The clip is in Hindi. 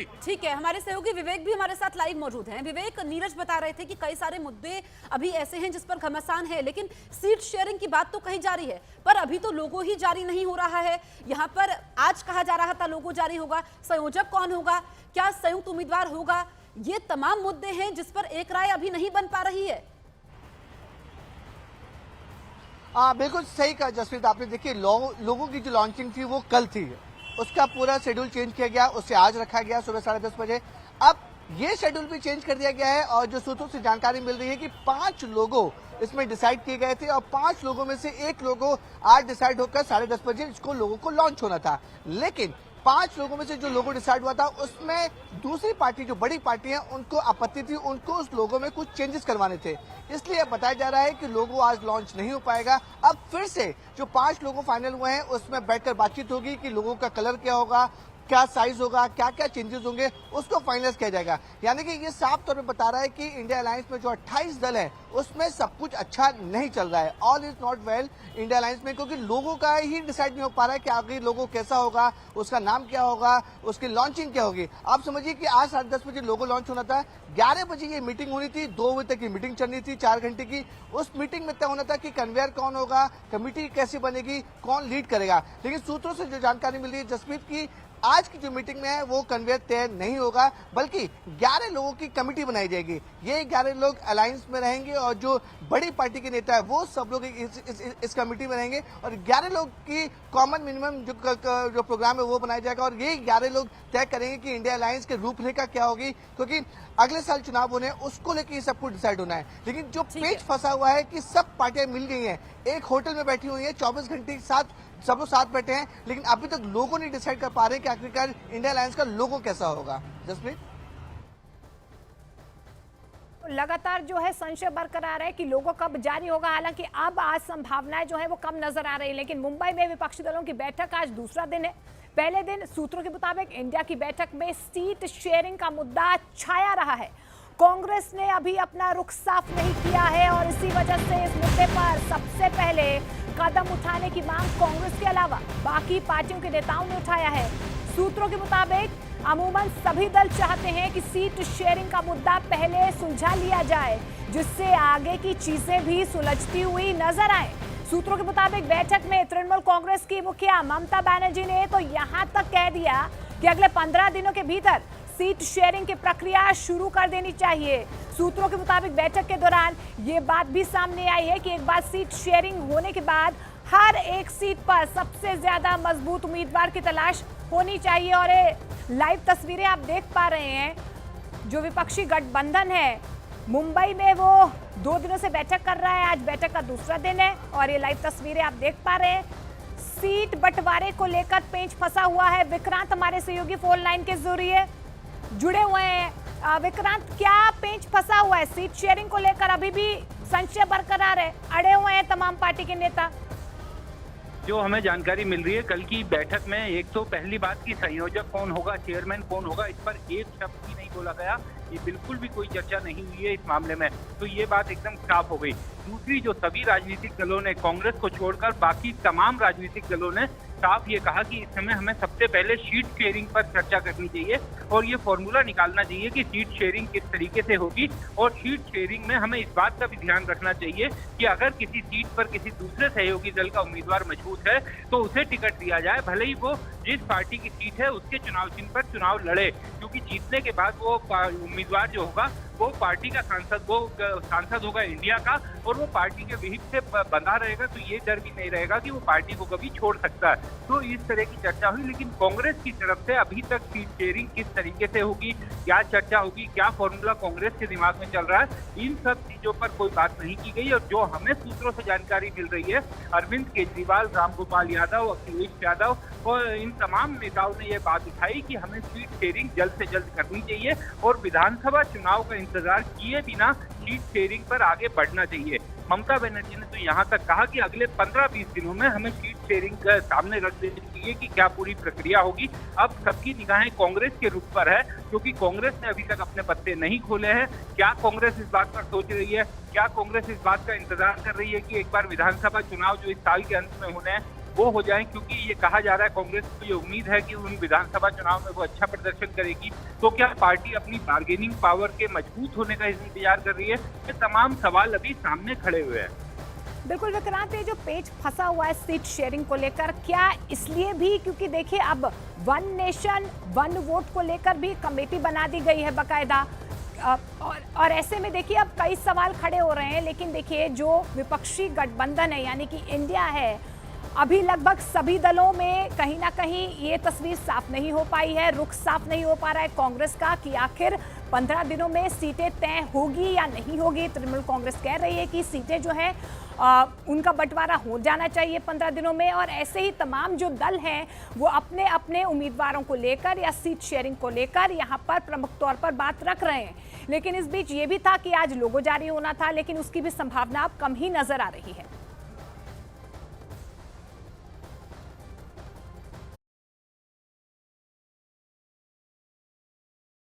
ठीक है, हमारे सहयोगी विवेक भी हमारे साथ लाइव मौजूद हैं। विवेक, नीरज बता रहे थे कि कई सारे मुद्दे अभी ऐसे हैं जिस पर घमासान है, लेकिन सीट शेयरिंग की बात तो कही जा रही है, पर अभी तो लोगो ही जारी नहीं हो रहा है। यहाँ पर आज कहा जा रहा था लोगो जारी होगा, संयोजक कौन होगा, क्या संयुक्त उम्मीदवार होगा, ये तमाम मुद्दे हैं जिस पर एक राय अभी नहीं बन पा रही है। बिल्कुल सही कहा जसप्रीत आपने। देखिए लोगों की जो लॉन्चिंग थी वो कल थी, उसका पूरा शेड्यूल चेंज किया गया, उसे आज रखा गया सुबह 10:30 बजे। अब ये शेड्यूल भी चेंज कर दिया गया है और जो सूत्रों से जानकारी मिल रही है कि 5 लोगों इसमें डिसाइड किए गए थे और 5 लोगों में से एक लोगों आज डिसाइड होकर 10:30 बजे इसको लोगों को लॉन्च होना था। लेकिन 5 लोगों में से जो लोगो डिसाइड हुआ था उसमें दूसरी पार्टी जो बड़ी पार्टी है उनको आपत्ति थी, उनको उस लोगो में कुछ चेंजेस करवाने थे, इसलिए बताया जा रहा है कि लोगो आज लॉन्च नहीं हो पाएगा। अब फिर से जो 5 लोगो फाइनल हुए हैं उसमें बैठकर बातचीत होगी कि लोगों का कलर क्या होगा, क्या साइज होगा, क्या क्या चेंजेस होंगे, उसको फाइनलाइज किया जाएगा। यानी कि ये साफ तौर पे बता रहा है कि इंडिया अलायंस में जो 28 दल है उसमें सब कुछ अच्छा नहीं चल रहा है, all is not well India alliance में, क्योंकि लोगों का ही डिसाइड नहीं हो पा रहा है कि आगे लोगो कैसा होगा, उसका नाम क्या होगा, उसकी लॉन्चिंग क्या होगी। आप समझिए कि आज 10:30 बजे लोगो लॉन्च होना था, 11 बजे ये मीटिंग होनी थी, 2 बजे तक की मीटिंग चलनी थी, 4 घंटे की। उस मीटिंग में तय होना था कि कन्वेयर कौन होगा, कमेटी कैसे बनेगी, कौन लीड करेगा। लेकिन सूत्रों से जो जानकारी मिल रही है जसप्रीत की, आज की जो मीटिंग में है वो कन्वेयर तय नहीं होगा, बल्कि 11 लोगों की कमेटी बनाई जाएगी। ये 11 लोग अलायंस में रहेंगे और जो बड़ी पार्टी के नेता है वो सब लोग इस कमेटी में रहेंगे और 11 लोग की कॉमन मिनिमम जो प्रोग्राम है वो बनाया जाएगा और ये 11 लोग तय करेंगे कि इंडिया अलायंस की रूपरेखा क्या होगी, क्योंकि अगले साल चुनाव होने उसको लेकर ये सब कुछ डिसाइड होना है। लेकिन जो पेच फंसा हुआ है कि सब पार्टियां मिल गई हैं, एक होटल में बैठी हुई है, 24 घंटे के साथ सब लोग साथ बैठे हैं, लेकिन अभी तक लोगों नहीं डिसाइड कर पा रहे कि आखिरकार इंडिया अलायंस का लोगो कैसा होगा। जसप्रीत, लगातार जो है संशय बरकरार है कि लोगो कब जारी होगा। हालांकि अब आज संभावनाएं जो है वो कम नजर आ रही है, लेकिन मुंबई में विपक्षी दलों की बैठक आज दूसरा दिन है। पहले दिन सूत्रों के मुताबिक इंडिया की बैठक में सीट शेयरिंग का मुद्दा छाया रहा है। कांग्रेस ने अभी अपना रुख साफ नहीं किया है और इसी वजह से इस मुद्दे पर सबसे पहले कदम उठाने की मांग कांग्रेस के अलावा बाकी पार्टियों के नेताओं ने उठाया है। सूत्रों के मुताबिक अमूमन सभी दल चाहते हैं कि सीट शेयरिंग का मुद्दा पहले सुलझा लिया जाए, जिससे आगे की चीजें भी सुलझती हुई नजर आए। सूत्रों के मुताबिक बैठक में तृणमूल कांग्रेस की मुखिया ममता बनर्जी ने तो यहां तक कह दिया कि अगले 15 दिनों के भीतर सीट शेयरिंग की प्रक्रिया शुरू कर देनी चाहिए। सूत्रों के मुताबिक बैठक के दौरान ये बात भी सामने आई है कि एक बार सीट शेयरिंग होने के बाद हर एक सीट पर सबसे ज्यादा मजबूत उम्मीदवार की तलाश होनी चाहिए। और ये लाइव तस्वीरें आप देख पा रहे हैं, जो विपक्षी गठबंधन है मुंबई में वो 2 दिनों से बैठक कर रहा है, आज बैठक का दूसरा दिन है और ये लाइव तस्वीरें आप देख पा रहे हैं। सीट बंटवारे को लेकर पेंच फंसा हुआ है। विक्रांत हमारे सहयोगी फोन लाइन के जरिए जुड़े हुए हैं। विक्रांत, क्या पेंच फंसा हुआ है? सीट शेयरिंग को लेकर अभी भी संशय बरकरार है, अड़े हुए हैं तमाम पार्टी के नेता। जो हमें जानकारी मिल रही है कल की बैठक में, एक तो पहली बात की संयोजक कौन होगा, चेयरमैन कौन होगा, इस पर एक शब्द भी नहीं बोला गया। ये बिल्कुल भी कोई चर्चा नहीं हुई है इस मामले में, तो ये बात एकदम साफ हो गई। दूसरी, जो सभी राजनीतिक दलों ने, कांग्रेस को छोड़कर बाकी तमाम राजनीतिक दलों ने साफ ये कहा कि इस समय हमें सबसे पहले सीट शेयरिंग पर चर्चा करनी चाहिए और ये फॉर्मूला निकालना चाहिए कि सीट शेयरिंग किस तरीके से होगी। और सीट शेयरिंग में हमें इस बात का भी ध्यान रखना चाहिए कि अगर किसी सीट पर किसी दूसरे सहयोगी दल का उम्मीदवार मजबूत है तो उसे टिकट दिया जाए, भले ही वो जिस पार्टी की सीट है उसके चुनाव चिन्ह पर चुनाव लड़े, क्योंकि जीतने के बाद वो उम्मीदवार जो होगा वो पार्टी का सांसद होगा इंडिया का और वो पार्टी के विहित से बंधा रहेगा, तो ये डर भी नहीं रहेगा कि वो पार्टी को कभी छोड़ सकता है। तो इस तरह की चर्चा हुई, लेकिन कांग्रेस की तरफ से अभी तक सीट शेयरिंग किस तरीके से होगी, क्या चर्चा होगी, क्या फॉर्मूला कांग्रेस के दिमाग में चल रहा है, इन सब चीजों पर कोई बात नहीं की गई। और जो हमें सूत्रों से जानकारी मिल रही है, अरविंद केजरीवाल, रामगोपाल यादव, अखिलेश यादव और इन तमाम नेताओं ने यह बात उठाई कि हमें सीट शेयरिंग जल्द से जल्द करनी चाहिए और विधानसभा चुनाव का इंतजार किए बिना सीट शेयरिंग पर आगे बढ़ना चाहिए। ममता बनर्जी ने तो यहाँ तक कहा कि अगले 15-20 दिनों में हमें सीट शेयरिंग का सामने रख देनी चाहिए कि क्या पूरी प्रक्रिया होगी। अब सबकी निगाहें कांग्रेस के रुख पर है, क्योंकि कांग्रेस ने अभी तक अपने पत्ते नहीं खोले हैं। क्या कांग्रेस इस बात पर सोच रही है, क्या कांग्रेस इस बात का इंतजार कर रही है कि एक बार विधानसभा चुनाव जो इस साल के अंत में होने हैं वो हो जाएं, क्योंकि ये कहा जा रहा है कांग्रेस को ये उम्मीद है कि उन विधानसभा चुनाव में वो अच्छा प्रदर्शन करेगी। तो क्या पार्टी अपनी बार्गेनिंग पावर के मजबूत होने का इंतजार कर रही है? ये तमाम सवाल अभी सामने खड़े हुए हैं। बिल्कुल विक्रांत, ये जो पेच फंसा हुआ है सीट शेयरिंग को लेकर, क्या इसलिए भी क्योंकि देखिए अब वन नेशन वन वोट को लेकर भी कमेटी बना दी गई है बाकायदा, और ऐसे में देखिए अब कई सवाल खड़े हो रहे हैं। लेकिन देखिए जो विपक्षी गठबंधन है यानी कि इंडिया है, अभी लगभग सभी दलों में कहीं ना कहीं ये तस्वीर साफ नहीं हो पाई है, रुख साफ नहीं हो पा रहा है कांग्रेस का कि आखिर 15 दिनों में सीटें तय होगी या नहीं होगी। तृणमूल कांग्रेस कह रही है कि सीटें जो है उनका बंटवारा हो जाना चाहिए 15 दिनों में, और ऐसे ही तमाम जो दल हैं वो अपने अपने उम्मीदवारों को लेकर या सीट शेयरिंग को लेकर यहाँ पर प्रमुख तौर पर बात रख रहे हैं। लेकिन इस बीच ये भी था कि आज लोगो जारी होना था, लेकिन उसकी भी संभावना अब कम ही नजर आ रही है।